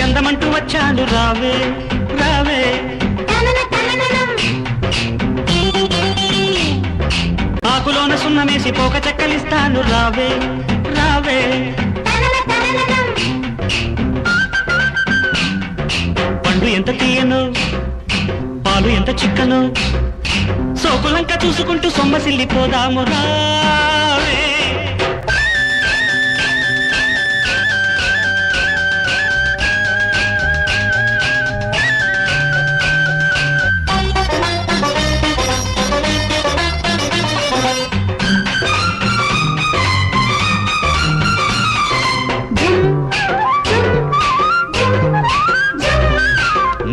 అందమంటూ వచ్చాను రావే రావే ఆకులోన సున్నమేసి పోక చెక్కలిస్తాను రావే రావే పండు ఎంత తీయను పాలు ఎంత చిక్కను సోకులంక చూసుకుంటూ సొమ్మసిల్లిపోదాము రావే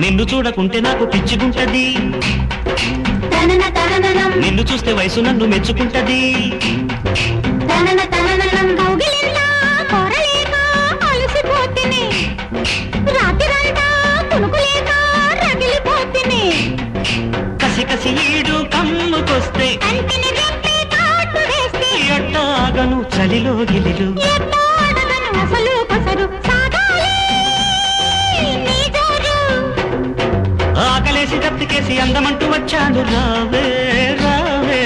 నిన్ను చూడకుంటే నాకు పిచ్చిగుంటది నిన్ను చూస్తే వయసు నన్ను మెచ్చుకుంటది కసి కసి ఈడు కమ్ముకొస్తే ఎట్టాగను చలిలో గిలిలు ఆకలేసి దప్పికేసి అందమంటూ వచ్చాను రావే రావే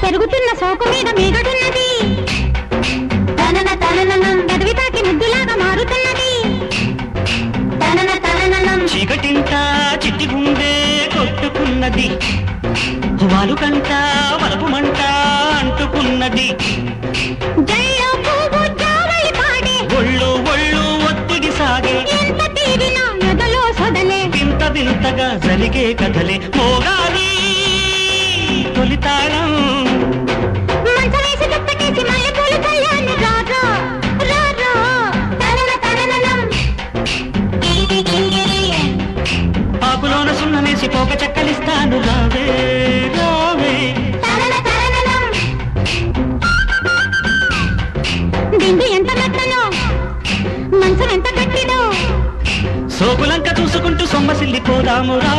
పెరుగుతున్న సోకు మీద మీగడున్నది గదివితాకి ముద్దులాగా మారుతున్నది చీకటింట చిట్టి గుండె కొట్టుకున్నది వాలు కంట వలపు మంట అంటుకున్నది ఒళ్ళు ఒళ్ళు ఒత్తిడి సాగే వింత వింతగా జరిగే కథలే మోగాలి తొలితాళం ఆకులోన సున్నమేసి పోక చెక్కలిస్తాను రావే రావే దిండు ఎంత మెత్తనో మంచం ఎంత గట్టిదో సోకులంక చూసుకుంటూ సొమ్మసిల్లిపోదాము రా